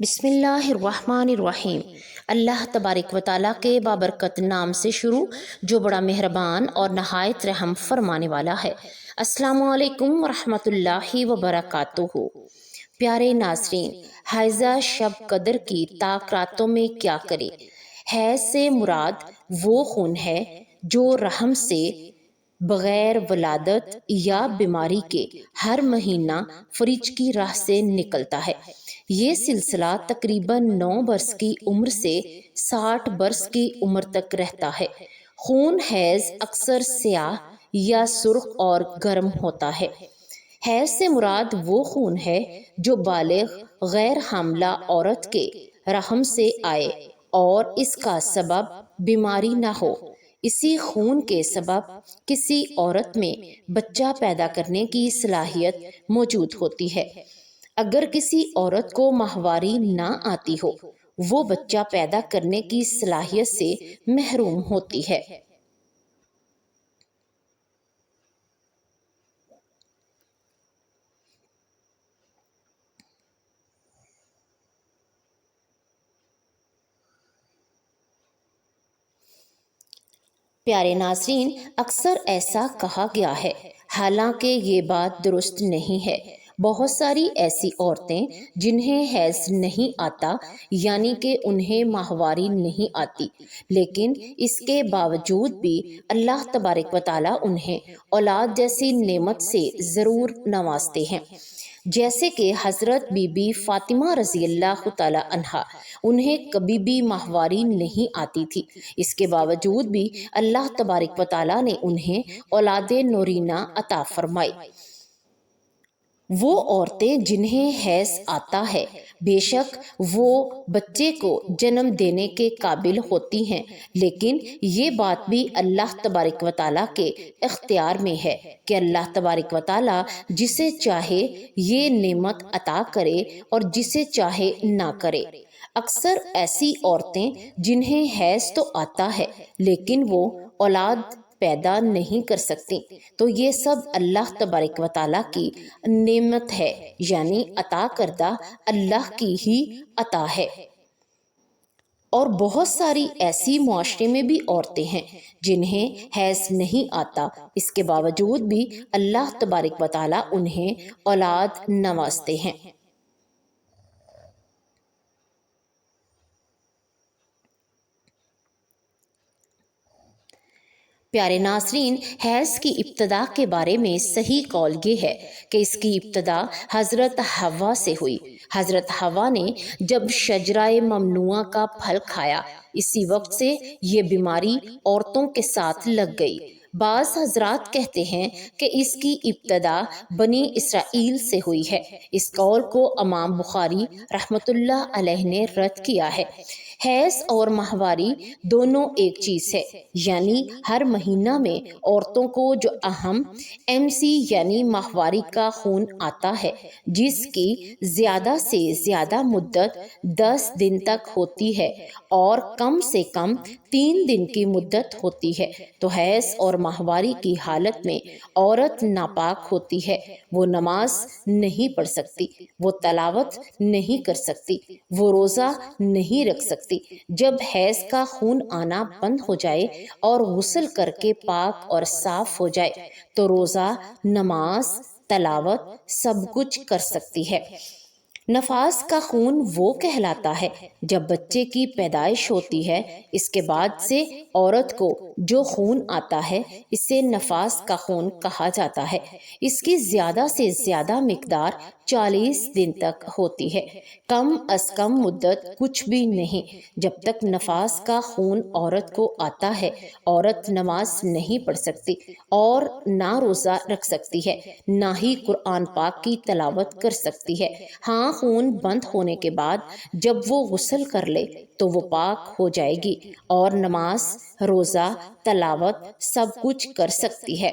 بسم اللہ الرحمن الرحیم۔ اللہ تبارک و تعالیٰ کے بابرکت نام سے شروع جو بڑا مہربان اور نہایت رحم فرمانے والا ہے۔ السلام علیکم ورحمۃ اللہ وبرکاتہ۔ پیارے ناظرین، حائضہ شب قدر کی طاق راتوں میں کیا کرے؟ حیض سے مراد وہ خون ہے جو رحم سے بغیر ولادت یا بیماری کے ہر مہینہ فرج کی راہ سے نکلتا ہے۔ یہ سلسلہ تقریباً 9 برس کی عمر سے 60 برس کی عمر تک رہتا ہے۔ خون حیض اکثر سیاہ یا سرخ اور گرم ہوتا ہے۔ حیض سے مراد وہ خون ہے جو بالغ غیر حاملہ عورت کے رحم سے آئے اور اس کا سبب بیماری نہ ہو۔ اسی خون کے سبب کسی عورت میں بچہ پیدا کرنے کی صلاحیت موجود ہوتی ہے۔ اگر کسی عورت کو ماہواری نہ آتی ہو، وہ بچہ پیدا کرنے کی صلاحیت سے محروم ہوتی ہے۔ پیارے ناظرین، اکثر ایسا کہا گیا ہے، حالانکہ یہ بات درست نہیں ہے۔ بہت ساری ایسی عورتیں جنہیں حیض نہیں آتا، یعنی کہ انہیں ماہواری نہیں آتی، لیکن اس کے باوجود بھی اللہ تبارک و تعالیٰ انہیں اولاد جیسی نعمت سے ضرور نوازتے ہیں۔ جیسے کہ حضرت بی بی فاطمہ رضی اللہ تعالی عنہا، انہیں کبھی بھی ماہواری نہیں آتی تھی، اس کے باوجود بھی اللہ تبارک و تعالیٰ نے انہیں اولاد نورینہ عطا فرمائی۔ وہ عورتیں جنہیں حیض آتا ہے، بے شک وہ بچے کو جنم دینے کے قابل ہوتی ہیں، لیکن یہ بات بھی اللہ تبارک و تعالیٰ کے اختیار میں ہے کہ اللہ تبارک و تعالیٰ جسے چاہے یہ نعمت عطا کرے اور جسے چاہے نہ کرے۔ اکثر ایسی عورتیں جنہیں حیض تو آتا ہے لیکن وہ اولاد پیدا نہیں کر سکتی، تو یہ سب اللہ تبارک و تعالیٰ کی نعمت ہے، یعنی عطا کردہ اللہ کی ہی عطا ہے۔ اور بہت ساری ایسی معاشرے میں بھی عورتیں ہیں جنہیں حیض نہیں آتا، اس کے باوجود بھی اللہ تبارک و تعالیٰ انہیں اولاد نوازتے ہیں۔ پیارے ناظرین، حیض کی ابتدا کے بارے میں صحیح قول یہ ہے کہ اس کی ابتدا حضرت حوا سے ہوئی۔ حضرت حوا نے جب شجرہ ممنوعہ کا پھل کھایا، اسی وقت سے یہ بیماری عورتوں کے ساتھ لگ گئی۔ بعض حضرات کہتے ہیں کہ اس کی ابتدا بنی اسرائیل سے ہوئی ہے۔ اس قول کو امام بخاری رحمۃ اللہ علیہ نے رد کیا ہے۔ حیض اور ماہواری دونوں ایک چیز ہے، یعنی ہر مہینہ میں عورتوں کو جو اہم MC یعنی ماہواری کا خون آتا ہے، جس کی زیادہ سے زیادہ مدت 10 دن تک ہوتی ہے اور کم سے کم 3 دن کی مدت ہوتی ہے، تو حیض اور ماہواری کی حالت میں عورت ناپاک ہوتی ہے۔ وہ نماز نہیں پڑھ سکتی، وہ تلاوت نہیں کر سکتی، وہ روزہ نہیں رکھ سکتی۔ جب حیض کا خون آنا بند ہو جائے اور غسل کر کے پاک اور صاف ہو جائے تو روزہ، نماز، تلاوت سب کچھ کر سکتی ہے۔ نفاس کا خون وہ کہلاتا ہے جب بچے کی پیدائش ہوتی ہے، اس کے بعد سے عورت کو جو خون آتا ہے اسے نفاس کا خون کہا جاتا ہے۔ اس کی زیادہ سے زیادہ مقدار 40 دن تک ہوتی ہے، کم از کم مدت کچھ بھی نہیں۔ جب تک نفاس کا خون عورت کو آتا ہے، عورت نماز نہیں پڑھ سکتی اور نہ روزہ رکھ سکتی ہے، نہ ہی قرآن پاک کی تلاوت کر سکتی ہے۔ ہاں، خون بند ہونے کے بعد جب وہ غسل کر لے تو وہ پاک ہو جائے گی اور نماز، روزہ، تلاوت سب کچھ کر سکتی ہے۔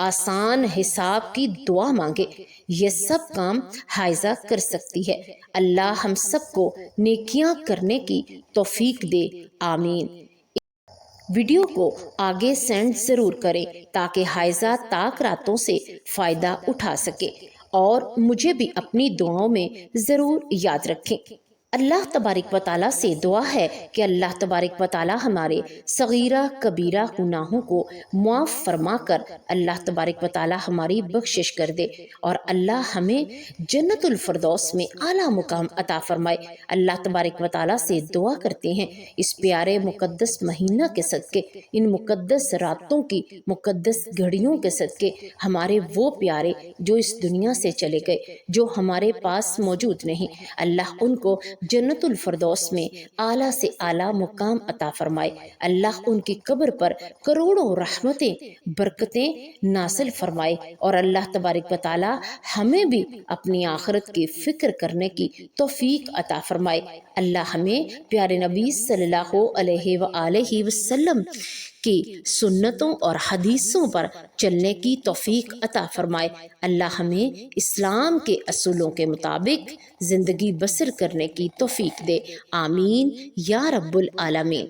آسان حساب کی دعا مانگے، یہ سب کام حائزہ کر سکتی ہے۔ اللہ ہم سب کو نیکیاں کرنے کی توفیق دے، آمین۔ ویڈیو کو آگے سینڈ ضرور کریں تاکہ حائزہ طاق راتوں سے فائدہ اٹھا سکے، اور مجھے بھی اپنی دعاؤں میں ضرور یاد رکھیں۔ اللہ تبارک و تعالیٰ سے دعا ہے کہ اللہ تبارک و تعالیٰ ہمارے صغیرہ کبیرہ گناہوں کو معاف فرما کر اللہ تبارک و تعالیٰ ہماری بخشش کر دے، اور اللہ ہمیں جنت الفردوس میں اعلیٰ مقام عطا فرمائے۔ اللہ تبارک و تعالیٰ سے دعا کرتے ہیں اس پیارے مقدس مہینہ کے صدقے، ان مقدس راتوں کی مقدس گھڑیوں کے صدقے ہمارے وہ پیارے جو اس دنیا سے چلے گئے، جو ہمارے پاس موجود نہیں، اللہ ان کو جنت الفردوس میں اعلیٰ سے اعلیٰ مقام عطا فرمائے۔ اللہ ان کی قبر پر کروڑوں رحمتیں برکتیں نازل فرمائے، اور اللہ تبارک و تعالی ہمیں بھی اپنی آخرت کی فکر کرنے کی توفیق عطا فرمائے۔ اللہ ہمیں پیارے نبی صلی اللہ علیہ وآلہ وسلم کی سنتوں اور حدیثوں پر چلنے کی توفیق عطا فرمائے۔ اللہ ہمیں اسلام کے اصولوں کے مطابق زندگی بسر کرنے کی توفیق دے، آمین یا رب العالمین۔